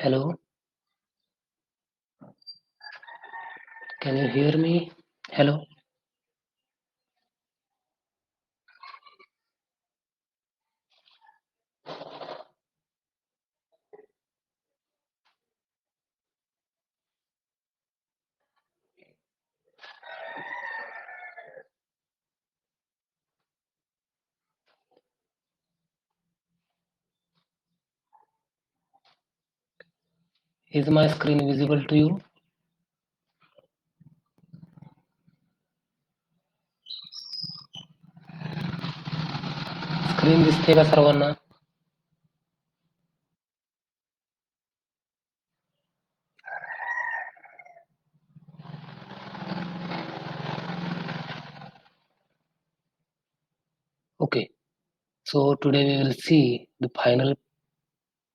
Hello, can you hear me? Hello, is my screen visible to you? Screen दिसते का सर्वांना? Okay, so today we will see the final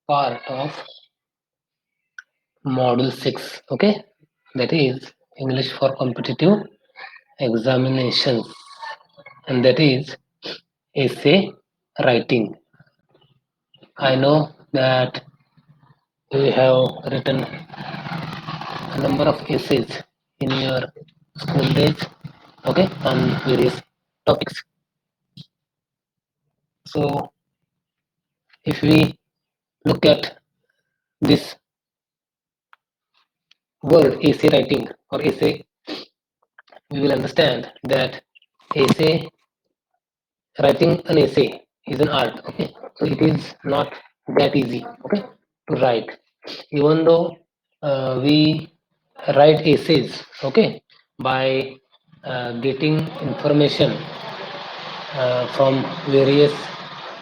part of Module 6, okay? That is English for Competitive Examinations, and that is essay writing. I know that you have written a number of essays in your school days, okay, on various topics. So if we look at this word essay writing or essay, we will understand that essay writing an essay is an art. Okay, so it is not that easy. Okay, to write, even though we write essays. Okay, by getting information from various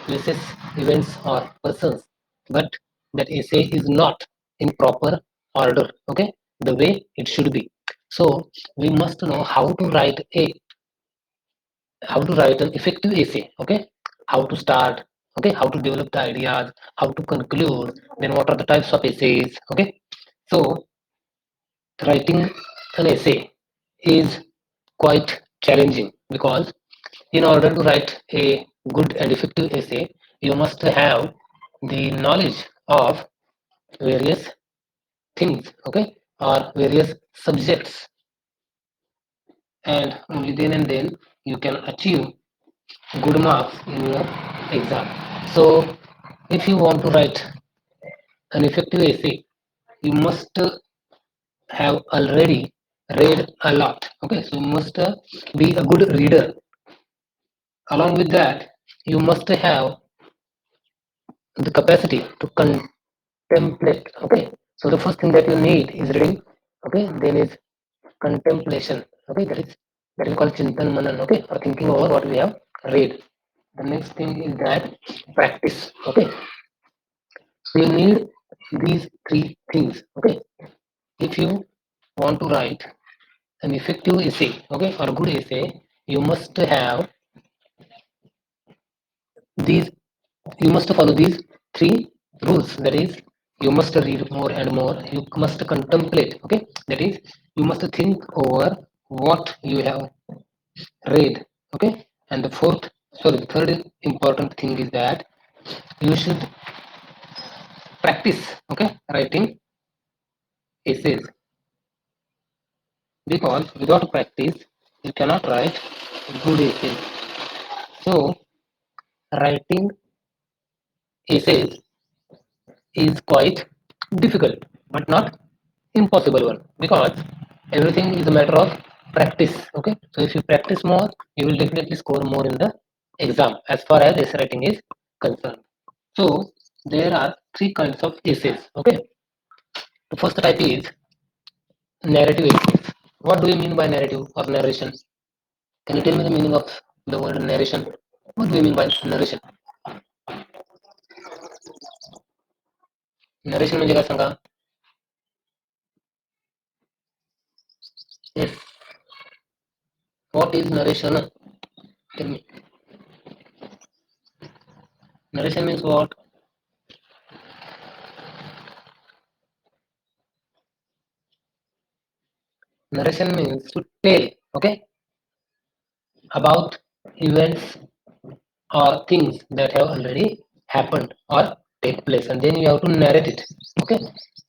places, events, or persons, but that essay is not in proper order, okay, the way it should be. So we must know how to write an effective essay, okay, how to start, okay, how to develop the ideas, how to conclude, then what are the types of essays, okay. So writing an essay is quite challenging because in order to write a good and effective essay, you must have the knowledge of various things, okay, or various subjects, and only then and then you can achieve good marks in your exam. So, if you want to write an effective essay, you must have already read a lot, okay, so you must be a good reader. Along with that, you must have the capacity to contemplate. Okay, so the first thing that you need is reading. Okay, then is contemplation. Okay, that is called chintan manan. Okay, or thinking over what we have read. The next thing is that practice. Okay, so you need these three things. Okay, if you want to write an effective essay, okay, or good essay, you must have these you must follow these three rules. That is, you must read more and more, you must contemplate, okay, that is, you must think over what you have read, okay, and the third important thing is that you should practice, okay, writing essays, because without practice you cannot write good essays. So writing essays is quite difficult, but not impossible one, because everything is a matter of practice. Okay, so if you practice more, you will definitely score more in the exam as far as essay writing is concerned. So there are three kinds of essays. Okay, the first type is narrative essays. What do you mean by narrative or narration? Can you tell me the meaning of the word narration? What do you mean by narration? Narration म्हणजे काय सांगा? Yes. What is narration? Tell me. Narration means what? Narration means to tell, okay, about events or things that have already happened or take place, and then you have to narrate it. Okay,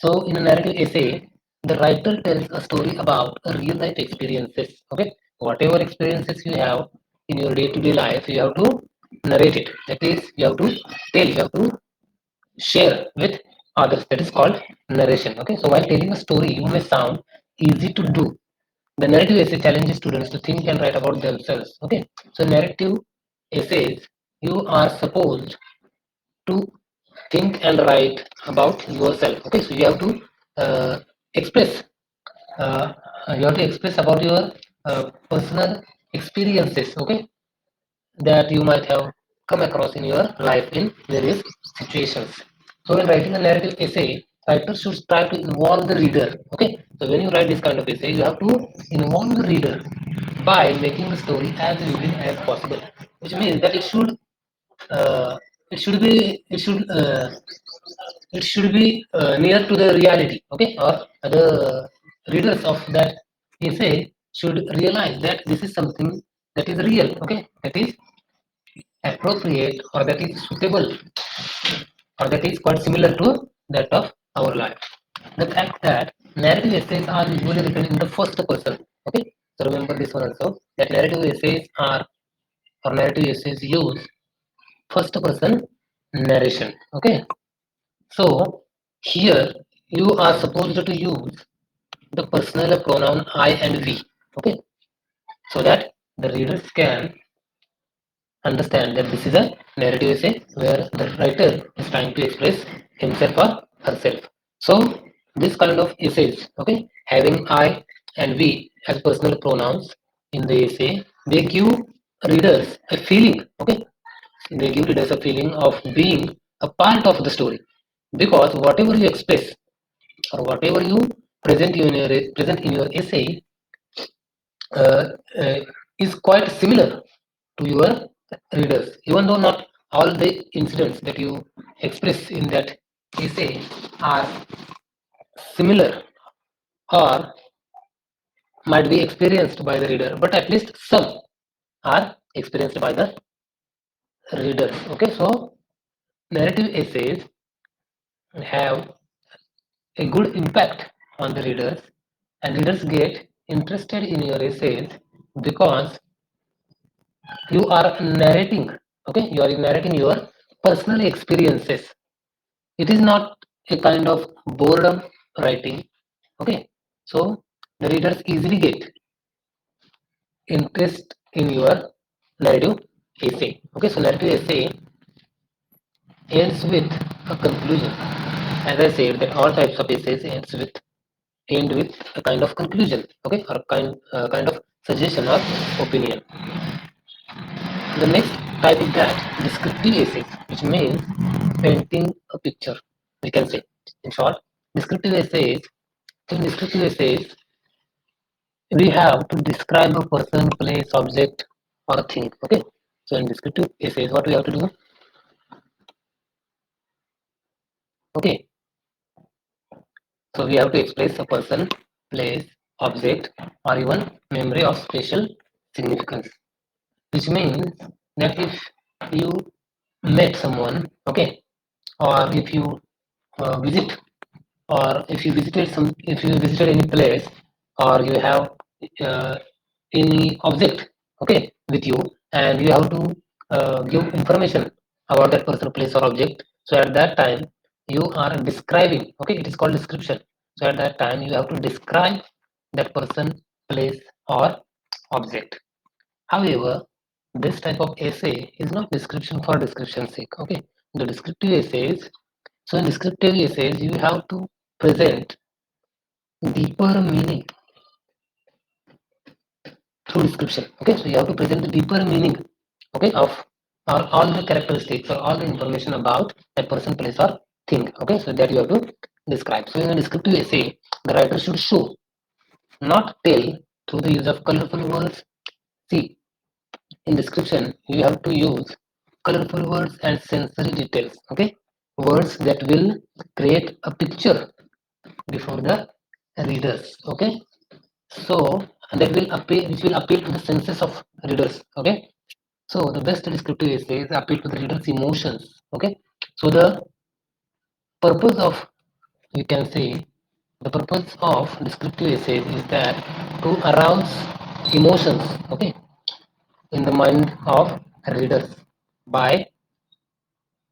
So in a narrative essay, the writer tells a story about a real life experiences. Okay, whatever experiences you have in your day-to-day life, you have to narrate it. That is, you have to tell, you have to share with others. That is called narration. Okay, so while telling a story, you may sound easy to do. The narrative essay challenges students to think and write about themselves. Okay, so narrative essays, you are supposed to think and write about yourself. Okay, so you have to uh, express uh, you have to express about your personal experiences, okay, that you might have come across in your life in various situations. So when writing a narrative essay, writers should try to involve the reader. Okay, so when you write this kind of essay, you have to involve the reader by making the story as vivid as possible, which means that uh, it should be near to the reality, okay, or the readers of that essay should realize that this is something that is real, okay, that is appropriate, or that is suitable, or that is quite similar to that of our life. The fact that narrative essays are usually written in the first person, okay, so remember this one also, that narrative essays are, or narrative essays use first person narration, okay. So here you are supposed to use the personal pronoun I and we, okay, so that the readers can understand that this is a narrative essay where the writer is trying to express himself or herself. So this kind of essays, okay, having I and we as personal pronouns in the essay, they give readers a feeling, okay, they give readers a feeling of being a part of the story, because whatever you express or whatever you present in your essay uh, uh, is quite similar to your readers, even though not all the incidents that you express in that essay are similar or might be experienced by the reader, but at least some are experienced by the readers. Okay, so narrative essays have a good impact on the readers, and readers get interested in your essays because you are narrating, okay, you are narrating your personal experiences. It is not a kind of boredom writing, okay, so the readers easily get interest in your narrative essay. Okay, so narrative essay ends with a conclusion. As I said, that all types of essays end with a kind of conclusion, okay, or kind of suggestion or opinion. The next type is that descriptive essays, which means painting a picture. We can say, in short, descriptive essays. In descriptive essays, we have to describe a person, place, object, or a thing. Okay. So in descriptive essays, what we have to do? Okay. So we have to express a person, place, object, or even memory of special significance. Which means that if you met someone, okay, or if you visit, or if you visited any place, or you have uh, any object, okay, with you, and you have to give information about that person, place, or object. So at that time you are describing, okay, it is called description. So at that time you have to describe that person, place, or object. However, this type of essay is not description for description's sake. Okay, the descriptive essays. So in descriptive essays, you have to present deeper meaning through description. Okay, so you have to present the deeper meaning, okay, of or all the characteristics or all the information about that person, place, or thing. Okay, so that you have to describe. So in a descriptive essay, the writer should show, not tell, through the use of colorful words. See, in description, you have to use colorful words and sensory details. Okay, words that will create a picture before the readers. Okay, so that will appeal, which will appeal to the senses of readers. Okay, so the best descriptive essay is appeal to the reader's emotions. Okay, so the purpose of you can say the purpose of descriptive essays is that to arouse emotions, okay, in the mind of readers by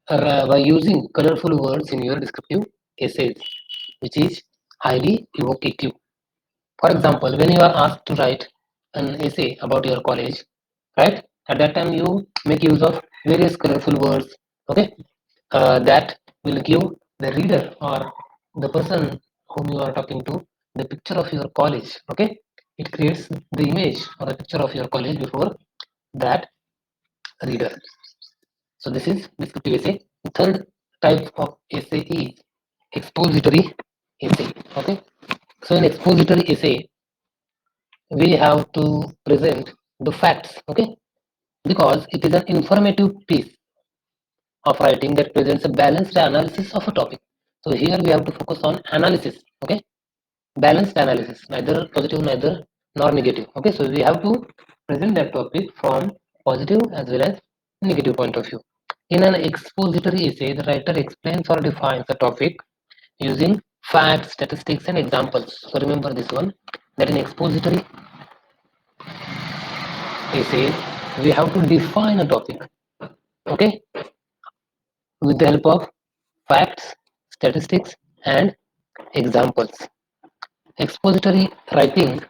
by using colorful words in your descriptive essays, which is highly evocative. For example, when you are asked to write an essay about your college, right? At that time, you make use of various colorful words, okay, that will give the reader or the person whom you are talking to the picture of your college, okay? It creates the image or the picture of your college before that reader. So this is descriptive essay. The third type of essay is expository essay. Okay. So in expository essay, we have to present the facts. Okay, because it is an informative piece of writing that presents a balanced analysis of a topic. So here we have to focus on analysis. Okay, balanced analysis, neither positive, neither nor negative. Okay, so we have to present that topic from positive as well as negative point of view. In an expository essay, the writer explains or defines a topic using facts, statistics, and examples. So remember this one, that in expository essay, we have to define a topic, okay, with the help of facts, statistics, and examples. Expository writing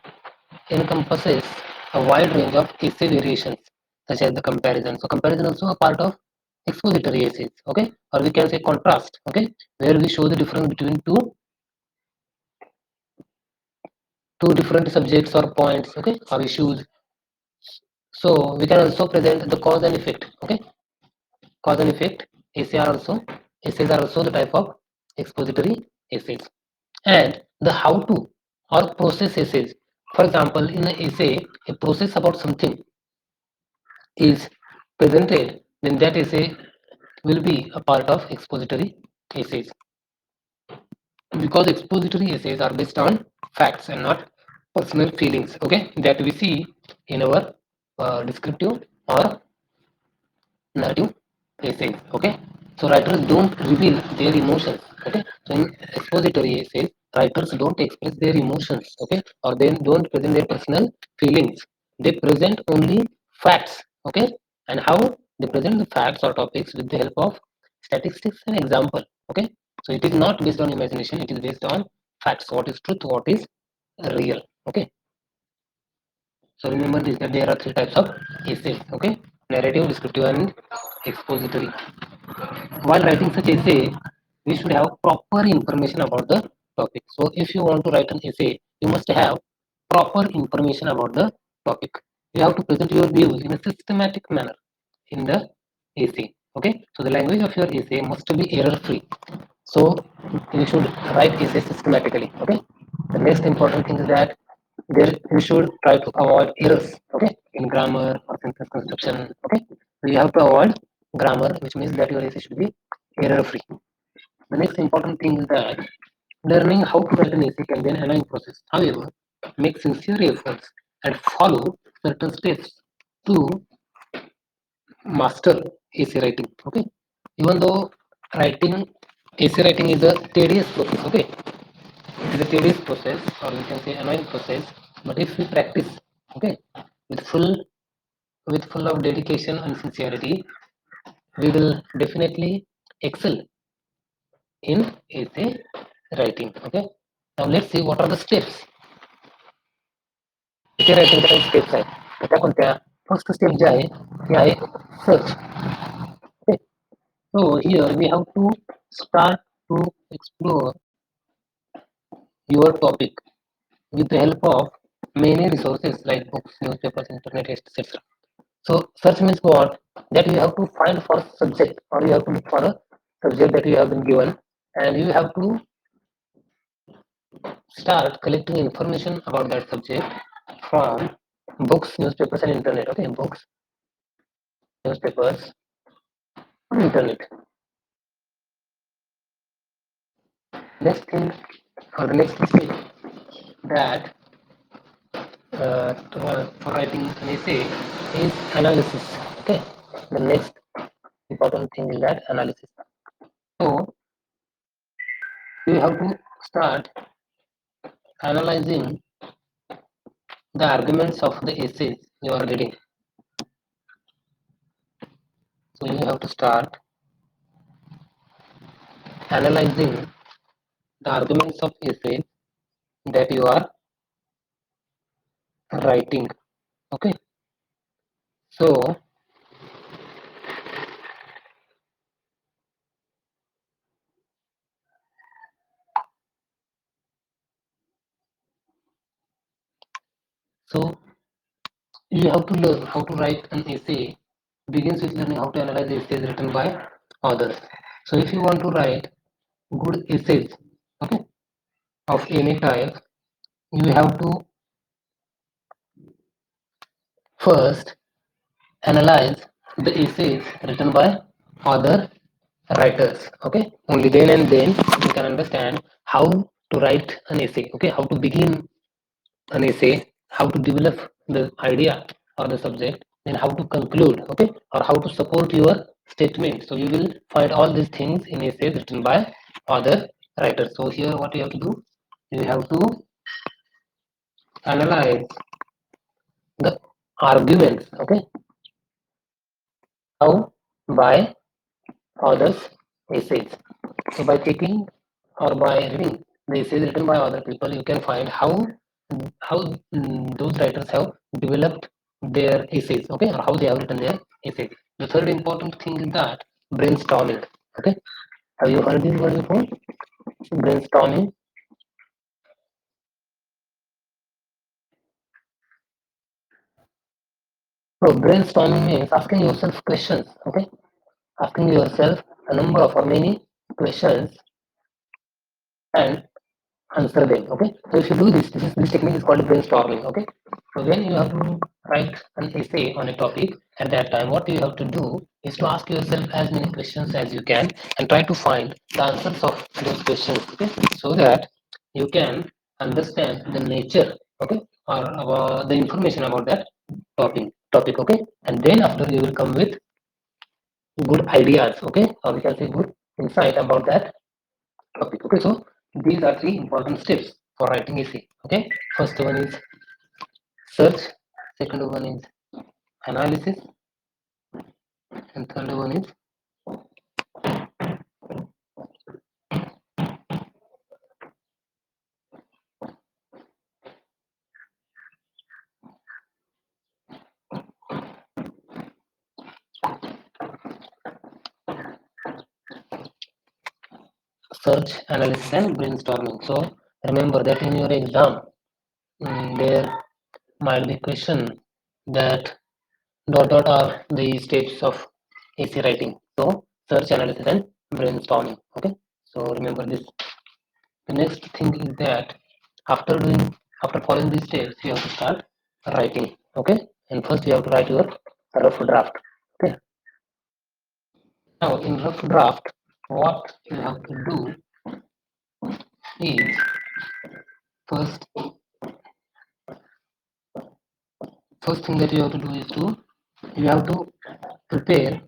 encompasses a wide range of essay variations, such as the comparison. So comparison also a part of expository essays, okay, or we can say contrast, okay, where we show the difference between two different subjects or points, okay, or issues. So we can also present the cause and effect, okay, cause and effect. Essays are also the type of expository essays, and the how to or process essays. For example, in an essay, a process about something is presented, then that essay will be a part of expository essays, because expository essays are based on facts and not personal feelings, okay, that we see in our descriptive or narrative essays, okay. So writers don't reveal their emotions, okay. So in expository essays, writers don't express their emotions, okay, or they don't present their personal feelings. They present only facts, okay, and how they present the facts or topics with the help of statistics and example, okay. So it is not based on imagination, it is based on facts, what is truth, what is real, okay. So remember this, that there are three types of essays, okay, narrative, descriptive, and expository. While writing such essay, we should have proper information about the topic. So if you want to write an essay, you must have proper information about the topic. You have to present your views in a systematic manner in the essay. Okay, so the language of your essay must be error free. So you should write essay systematically. Okay, the next important thing is that there you should try to avoid errors. Okay, in grammar or sentence construction. Okay, so you have to avoid grammar, which means that your essay should be error free. The next important thing is that learning how to write an essay can be an annoying process. However, make sincere efforts and follow certain steps to master essay writing. Okay, even though writing essay writing is a tedious process. Okay, it is a tedious process, or we can say annoying process. But if we practice, okay, with full of dedication and sincerity, we will definitely excel in essay writing. Okay, now let's see what are the steps. essay writing च्या steps आहेत त्या कोणत्या first step जे आहे ते आहे search. Okay, so here we have to start to explore your topic with the help of many resources like books, newspapers, internet, etc. So search means what? That you have to find for subject, or you have to look for a subject that you have been given, and you have to start collecting information about that subject from books, newspapers, and internet. Okay, books, newspapers, internet. Next thing, or the next step, that for writing an essay is analysis. Okay, the next important thing is that analysis. So you have to start analyzing the arguments of the essays you are reading. So you have to start analyzing the arguments of essays that you are writing. Okay. So so you have to learn how to write an essay. Begins with learning how to analyze essays written by others. So if you want to write good essays, okay, of any type, you have to first analyze the essays written by other writers. Okay, only then and then you can understand how to write an essay. Okay, how to begin an essay, how to develop the idea or the subject, and how to conclude. Okay, or how to support your statement. So you will find all these things in essays written by other writers. So here what you have to do, you have to analyze the arguments. Okay, how by others essays. So by taking or by reading the essays written by other people, you can find how those writers have developed their essays, okay, or how they have written their essays. The third important thing is that brainstorming. Okay, have you heard this word before? Brainstorming. So brainstorming means asking yourself questions. Okay, asking yourself a number of or many questions and answer them. Okay, so if you do this technique is called brainstorming. Okay, so when you have to write an essay on a topic, at that time what you have to do is to ask yourself as many questions as you can and try to find the answers of those questions. Okay, so that you can understand the nature, okay, or about the information about that topic. Okay, and then after you will come with good ideas. Okay, or we can say good insight about that topic. Okay, so these are three important steps for writing essay. Okay, first one is search, second one is analysis, and third one is search, analysis, and brainstorming. So remember that in your exam, there might be question that dot are the steps of essay writing. So search, analysis, and brainstorming. Okay, so remember this. The next thing is that after following these steps, you have to start writing. Okay, and first you have to write your rough draft. Okay, now in rough draft, what you have to do is first first thing that you have to do is to you have to prepare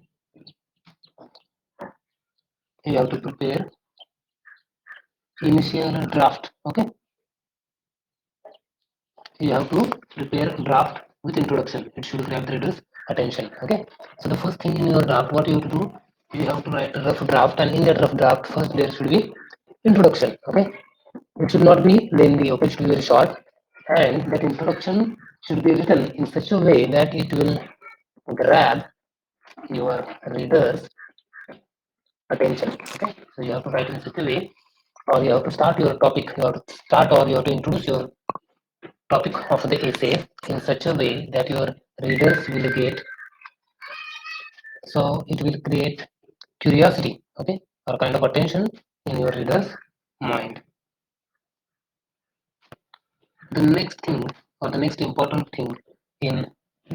you have to prepare initial draft. Okay, you have to prepare draft with introduction. It should grab the reader's attention. Okay, so the first thing in your draft, what you have to do, you have to write a rough draft, and in that rough draft first there should be introduction. Okay, it should not be lengthy. Okay, it should be very short, and that introduction should be written in such a way that it will grab your reader's attention. Okay, so you have to write in such a way, or you have to start your topic, you have to start or you have to introduce your topic of the essay in such a way that your readers will get, so it will create curiosity, okay, or kind of attention in your reader's mind. The next thing or the next important thing in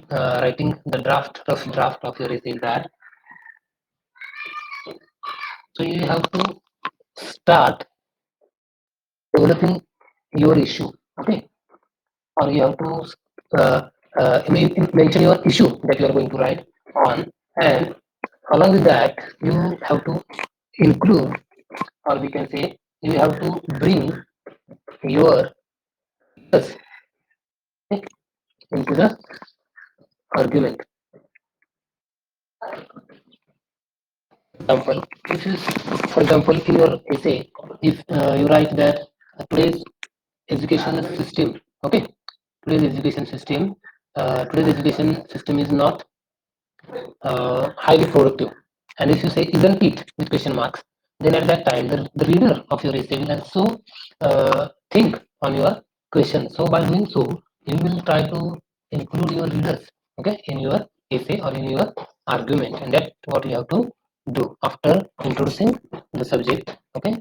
writing the rough draft of your essay is that so you have to start developing your issue. Okay, or you have to uh, mention your issue that you are going to write on, and along with that you have to include, or we can say you have to bring your us into the argument. Example, if you, for example, in your essay, if you write that today's education system, okay, today's education system is not highly productive. And if you say isn't it with question marks, then at that time the reader of your essay will also think on your question. So by doing so, you will try to include your readers, okay, in your essay or in your argument, and that's what you have to do after introducing the subject. Okay,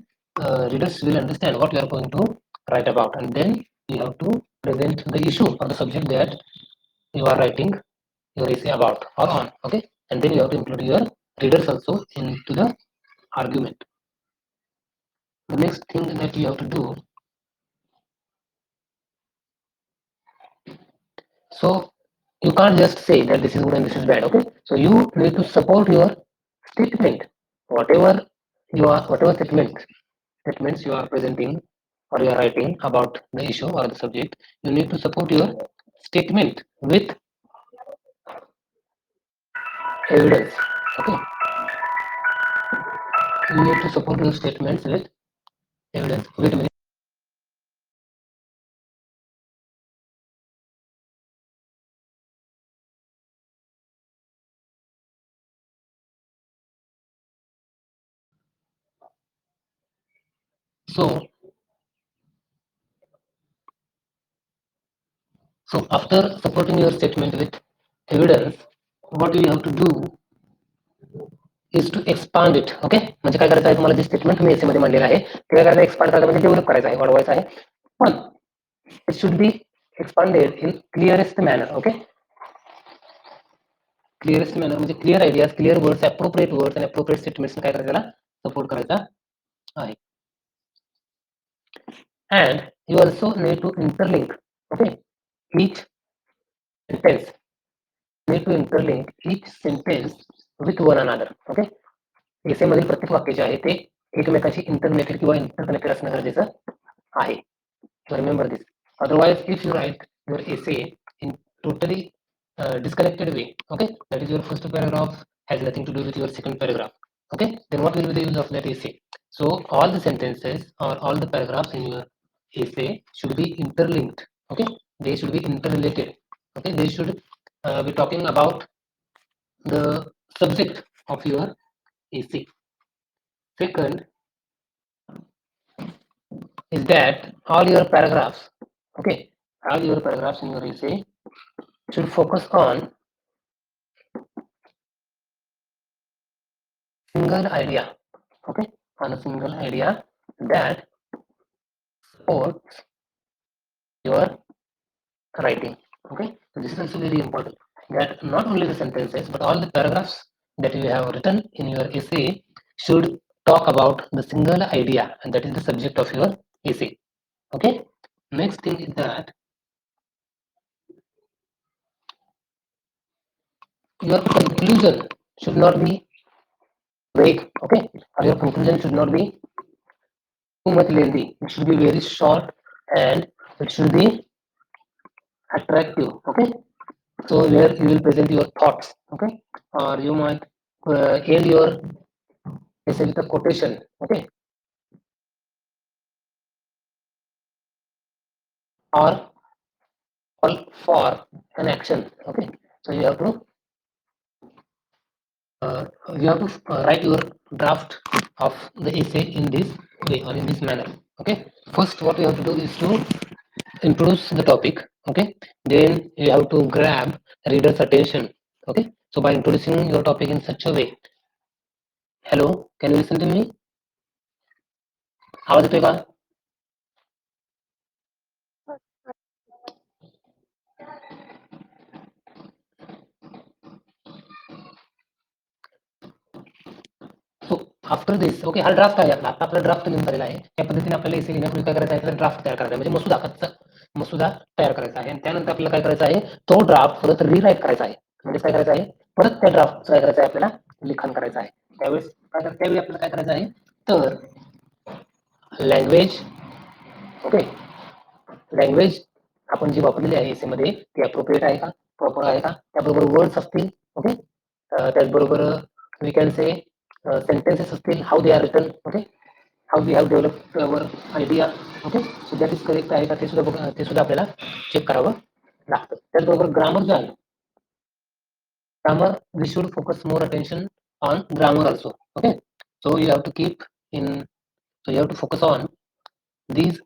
readers will understand what you are going to write about, and then you have to present the issue or the subject that you are writing your essay about or on, okay, and then you have to include your readers also into the argument. The next thing that you have to do, so you can't just say that this is good and this is bad, okay, so you need to support your statement, whatever whatever statements you are presenting or you are writing about the issue or the subject, you need to support your statement with evidence, okay, you need to support your statements with evidence. Wait a minute. So So after supporting your statement with evidence, what you have to do is to expand it. Okay, म्हणजे काय करायचं आहे तुम्हाला जे statement तुम्ही एसे मध्ये मांडलेलं आहे ते काय करायचं एक्सपांड करायचं म्हणजे डेव्हलप करायचं आहे वाढवायचं आहे पण it should be expanded in clearest manner. Okay, clearest manner म्हणजे clear ideas, clear words, appropriate words आणि अप्रोप्रिएट स्टेटमेंट्स काय करायचं त्याला सपोर्ट करायचा आहे. And you also need to interlink, okay, each sentence need to interlink each sentence with one another. Okay, एसे मधील प्रत्येक वाक्य जे आहे ते एकमेकांशी इंटरनेटेड किंवा इंटरकनेक्टेड असणं गरजेचं आहे. Remember this. Otherwise, if you write your essay in totally disconnected way, okay, that is your first paragraph has nothing to do with your second paragraph. Okay, then what will be the use of that essay? So all the sentences or all the paragraphs in your essay should be interlinked. Okay, they should be interrelated. Okay, they should be talking about the subject of your essay. Second is that all your paragraphs, okay, all your paragraphs in your essay should focus on single idea, okay, on a single idea that supports your writing. Okay, so this is also very important that not only the sentences but all the paragraphs that you have written in your essay should talk about the single idea, and that is the subject of your essay. Okay, next thing is that your conclusion should not be vague, okay, or your conclusion should not be too much lengthy. It should be very short and it should be attractive, okay. So where you will present your thoughts, okay, or you might end your essay with a quotation, okay, or call for an action, okay. So uh, you have to write your draft of the essay in this way or in this manner, okay. First, what you have to do is to introduce the topic, okay, then you have to grab reader's attention, okay. So by introducing your topic in such a way, hello, can you listen to me? आवाज येतोय का? So after this, okay, हा draft आहे आपला, आता आपला draft लिहून झालेला आहे. त्या पद्धतीने आपल्याला एसे लिहिण्यापूर्वी काय करायचं आहे, त्याचा ड्राफ्ट तयार करायचा आहे, म्हणजे मसुदा, कच्चा मसुदा तयार करायचा आहे. आणि त्यानंतर आपल्याला काय करायचं आहे, तो ड्राफ्ट परत रिराईट करायचा आहे. म्हणजे काय करायचं आहे, परत त्या ड्राफ्ट काय करायचं आहे, आपल्याला लिखाण करायचं आहे. त्यावेळेस त्यावेळी आपल्याला काय करायचं आहे, तर लँग्वेज. ओके, लँग्वेज आपण जी वापरलेली आहे एसे मध्ये ती अप्रोप्रिएट आहे का, प्रॉपर आहे का, त्याबरोबर वर्ड्स असतील. ओके, त्याचबरोबर वी कॅन से सेंटेन्सेस असतील, how they are written. Okay, how we have develop our idea. Okay, so that is correct आहे का ते सुद्धा आपल्याला चेक करावं लागतं. त्याचबरोबर ग्रामर जो आहे, grammar we should focus more attention on grammar also. Okay, so you have to keep in, so you have to focus on these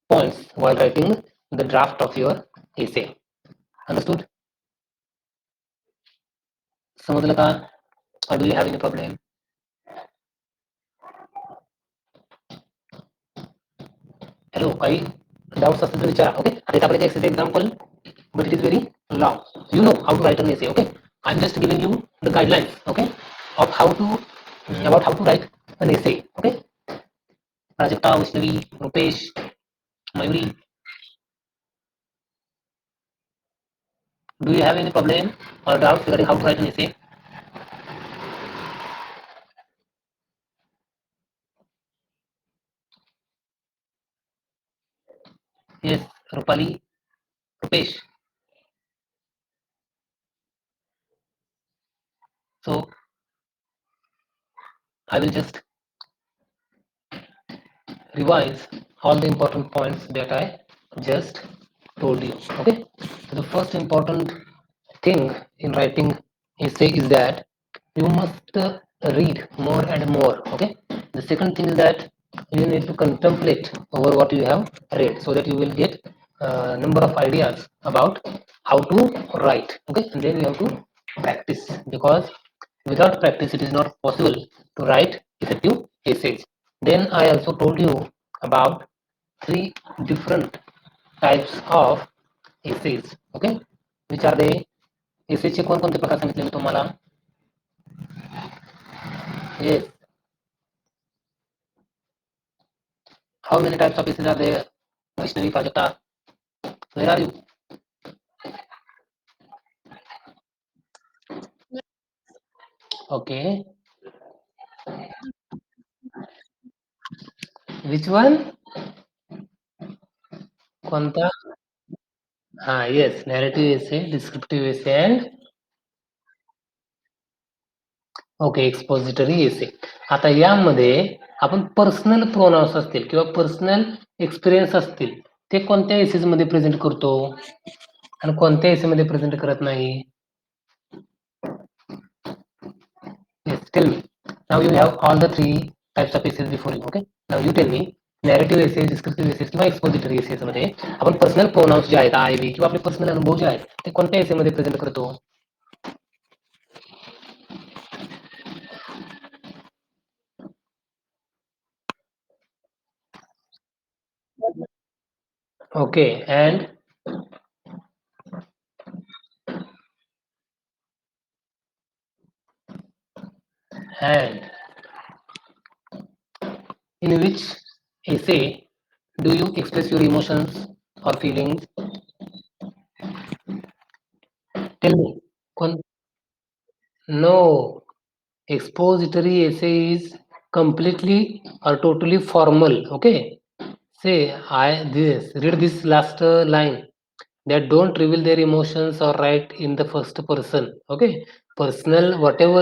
points while writing the draft of your essay. Understood? समजलं का? Or do you have any problem? Hello, काही doubts असतील तर विचारा. Okay, आता आपल्याला exercise example, but it is very long. You know how to write an essay. Okay, I'm just giving you the guidelines. Okay, of how to about how to write an essay. Okay, Prajakta, Vaishnavi, Rupesh, Mayuri, do you have any problem or doubts regarding how to write an essay? Yes, Rupali, Rupesh. So I will just revise all the important points that I just told you. Okay. So the first important thing in writing essay is that you must read more and more. Okay. The second thing is that you need to contemplate over what you have read so that you will get a number of ideas about how to write. Okay, and then you have to practice, because without practice it is not possible to write effective essays. Then I also told you about three different types of essays. Okay, which are they? एसेचे कोणकोणते प्रकार सांगितले मी तुम्हाला? Yes. How many types of essays are there? Vaishnavi, Prajakta, where are you? Okay. Which one? कोणता? हा, yes, narrative essay, descriptive essay and okay, expository essay. आता यामध्ये आपण personal pronounce असतील किंवा पर्सनल एक्सपिरियन्स असतील ते कोणत्या एसेस मध्ये प्रेझेंट करतो आणि कोणत्या एसे मध्ये प्रेझेंट करत नाही? Yes, tell me. Now you have all the three types of essays before you. Okay. Now you tell me, narrative essays, descriptive essays किंवा एक्सपोजिटरी एसेस मध्ये आपण पर्सनल प्रोनाउन्स जे आहेत, आय व्ही किंवा आपले पर्सनल अनुभव जे आहेत ते कोणत्या एसे मध्ये प्रेझेंट करतो? Okay, and in which essay do you express your emotions or feelings? Tell me. No, expository essay is completely or totally formal. Okay, say I this read this last line, that don't reveal their emotions or write in the first person. Okay, personal, whatever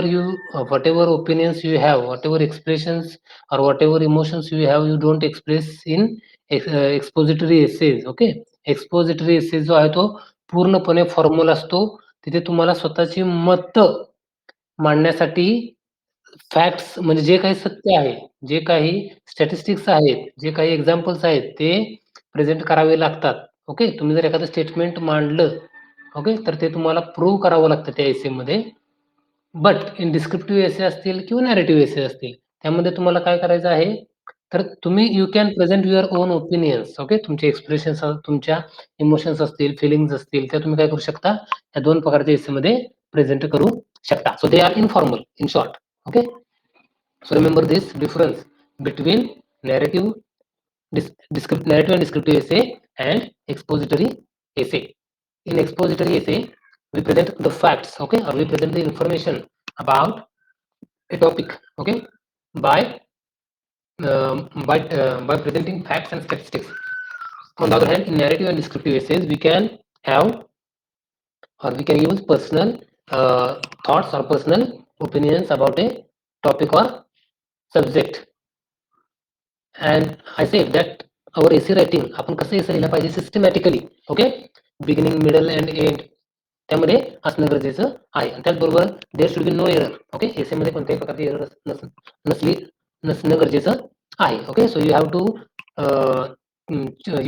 opinions you have, whatever expressions or whatever emotions you have, you don't express in expository essays. Okay, expository essays जो आहे तो पूर्णपणे formal असतो. तिथे तुम्हाला स्वतःची मत मांडण्यासाठी फॅक्ट्स म्हणजे जे काही सत्य आहे, जे काही स्टॅटिस्टिक्स आहेत, जे काही एक्झाम्पल्स आहेत ते प्रेझेंट करावे लागतात. ओके, तुम्ही जर एखादं स्टेटमेंट मांडलं, ओके, तर ते तुम्हाला प्रूव्ह करावं लागतं त्या एसेमध्ये. बट इन डिस्क्रिप्टिव्ह एसे असतील किंवा नॅरेटिव्ह एसे असतील, त्यामध्ये तुम्हाला काय करायचं आहे, तर तुम्ही you can present your own opinions. Okay, तुमचे एक्सप्रेशन्स, तुमच्या इमोशन्स असतील, फिलिंग्स असतील, त्या तुम्ही काय करू शकता, या दोन प्रकारच्या एसेमध्ये प्रेझेंट करू शकता. So they are informal in short. Okay, so remember this difference between narrative, narrative and descriptive essay and expository essay. In expository essay, we present the facts, okay, or we present the information about a topic, okay, by by presenting facts and statistics. On the other hand, in narrative and descriptive essays, we can have or we can use personal thoughts or personal opinions about a topic or subject. And I say that our essay writing आपण कसं essay लिहिलं पाहिजे systematically. Okay, beginning middle and end त्यामध्ये असणं गरजेचं आहे. आणि त्याचबरोबर there should be no error. Okay, essay मध्ये कोणत्याही प्रकारची एरर नसली नसणं गरजेचं आहे. Okay, so you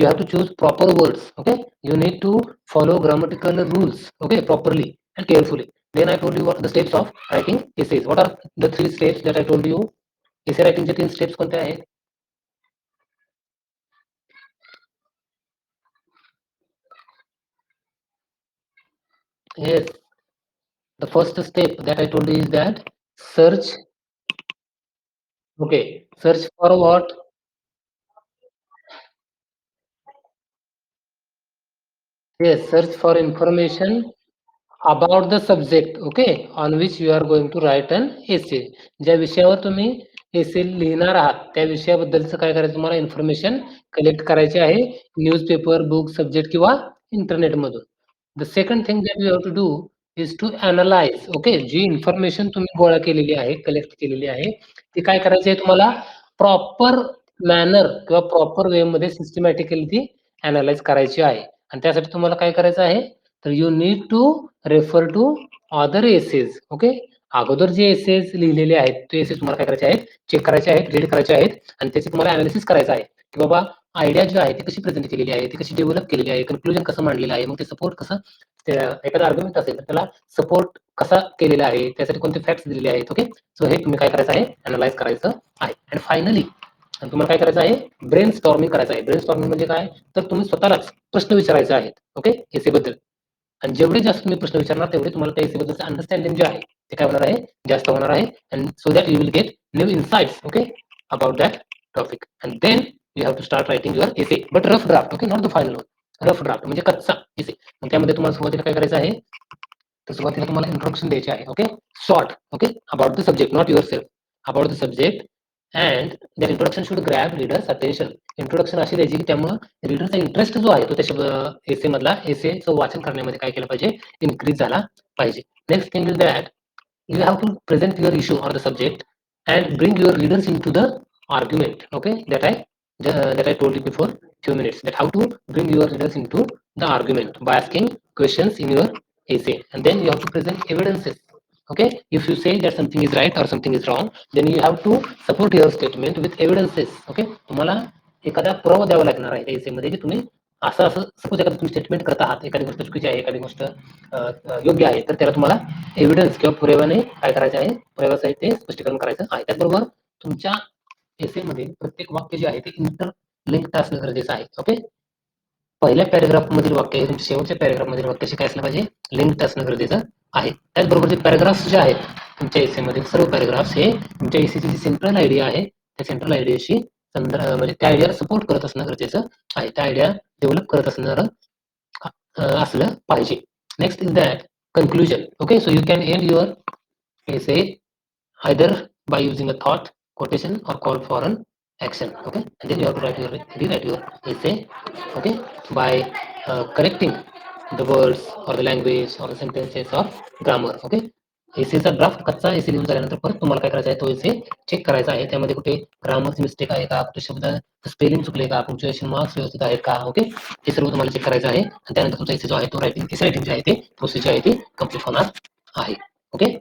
have to choose proper words. Okay, you need to follow grammatical rules. Okay, properly and carefully. Then I told you what the steps of writing essays. What are the three steps that I told you? Essay writing चे 3 steps कोणते आहेत? Yes, the first step that I told you is that search. Okay, search for what? Yes, search for information about the subject, okay, on which you are going to write an essay. ज्या विषयावर तुम्ही एसे लिहिणार आहात, त्या विषयाबद्दलचं काय करायचं तुम्हाला information collect करायची आहे. न्यूजपेपर, बुक, सब्जेक्ट किंवा इंटरनेटमधून. The second thing that you have to do is to analyse. Okay, जी इन्फॉर्मेशन तुम्ही गोळा केलेली आहे, कलेक्ट केलेली आहे, ती काय करायची आहे तुम्हाला प्रॉपर मॅनर किंवा प्रॉपर वेमध्ये सिस्टमॅटिकली ती ॲनलाइज करायची आहे. आणि त्यासाठी तुम्हाला काय करायचं आहे, तर you need to refer to other essays. Okay, अगोदर जे एसेस लिहिलेले आहेत ते एसेस तुम्हाला काय करायचे आहेत, चेक करायचे आहेत, रीड करायचे आहेत आणि त्याचे तुम्हाला अनालिसिस करायचं आहे की बाबा आयडिया जी आहे ती कशी प्रेझेंट केलेली आहे, ती कशी डेव्हलप केलेली आहे, कन्क्लुजन कसं मांडलेलं आहे, मग ते सपोर्ट कसं एखादा आर्ग्युमेंट असेल तर त्याला सपोर्ट कसा केलेला आहे, त्यासाठी कोणते फॅक्ट्स दिलेले आहेत. ओके, सो हे तुम्ही काय करायचं आहे, अनालाइज करायचं आहे. आणि फायनली तुम्हाला काय करायचं आहे, ब्रेन स्टॉर्मिंग करायचं आहे. ब्रेन स्टॉर्मिंग म्हणजे काय, तर तुम्ही स्वतःलाच प्रश्न विचारायचे आहेत. ओके, एसेबद्दल. आणि जेवढे जास्त तुम्ही प्रश्न विचारणार तेवढे तुम्हाला त्या एसेबद्दलचं अंडरस्टँडिंग जे आहे ते काय होणार आहे, जास्त होणार आहे. And so that you will get new insights. Okay, about that topic. And then you have to start writing your essay, but rough draft. Okay, not the final one. Rough draft म्हणजे कच्चा एसे. मग त्यामध्ये तुम्हाला सुरुवातीला काय करायचं आहे, तर सुरुवातीला तुम्हाला इंट्रोडक्शन द्यायचे आहे. Okay, short. Okay, about the subject, not your self, about the subject. And that introduction should grab readers attention. Introduction अशी द्यायची की त्यामुळे रीडरचा इंटरेस्ट जो आहे तो त्या एसे मधला एसेचं वाचन करण्यामध्ये काय केलं पाहिजे, इन्क्रीज झाला पाहिजे. Next thing is that you have to present your issue or the subject and bring your readers into the argument. Okay, that I told you before few minutes, that how to bring your readers into the argument by asking questions in your essay. And then you have to present evidences. Okay, if you say that something is right or something is wrong, then you have to support your statement with evidences. Okay, तुम्हाला एखादा पुरावा द्यावा लागणार आहे त्या essay मध्ये की तुम्ही असं असं सपोज एखादं तुम्ही स्टेटमेंट करत आहात, एखादी गोष्ट चुकीची आहे, एखादी गोष्ट योग्य आहे, तर त्याला तुम्हाला एव्हिडन्स किंवा पुराव्याने काय करायचं आहे, पुराव्यासहित ते स्पष्टीकरण करायचं आहे. त्याचबरोबर तुमच्या एसेमध्ये प्रत्येक वाक्य जे आहे ते इंटरलिंक्ड असणं गरजेचं आहे. ओके, पहिल्या पॅरेग्राफ मधील वाक्य हे तुमच्या शेवटच्या पॅरेग्राफ मधील वाक्याशी काय असलं पाहिजे, लिंक्ड असणं गरजेचं आहे. त्याचबरोबर जे पॅराग्राफ्स जे आहेत तुमच्या एसेमध्ये, सर्व पॅराग्राफ्स हे तुमच्या एसेची जी सेंट्रल आयडिया आहे त्या सेंट्रल आयडियाशी म्हणजे त्या आयडियाला सपोर्ट करत असणं गरजेचं आहे, त्या आयडिया डेव्हलप करत असणारं असलं पाहिजे. Next is that conclusion. Okay, so you can end your essay either by using a thought, quotation, or call for an action. Okay, and then you have to rewrite your essay. Okay, by correcting the words or the language or the sentences or grammar. Okay, एसेचा draft कच्चा essay लिहून झाल्यानंतर परत तुम्हाला काय करायचं आहे, तो एसे चेक करायचा आहे. त्यामध्ये कुठे ग्रामरची मिस्टेक आहे का, कुठे शब्द स्पेलिंग चुकले का, पंक्च्युएशन मार्क्स व्यवस्थित आहेत का. ओके, हे सर्व तुम्हाला चेक करायचं आहे. आणि त्यानंतर तुमचा एसे जो आहे तो रायटिंग जे आहे ते प्रोसेस जे आहे ते कम्प्लीट होणार आहे. ओके,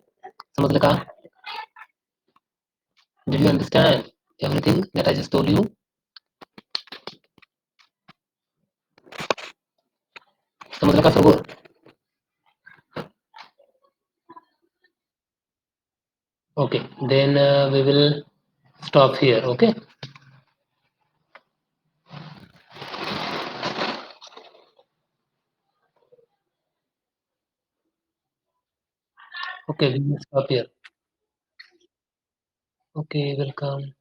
समजलं का? Did you understand everything that I just told you? समजलं का सर्व? Okay, then we will stop here. Okay. Okay, we will stop here. Okay, welcome.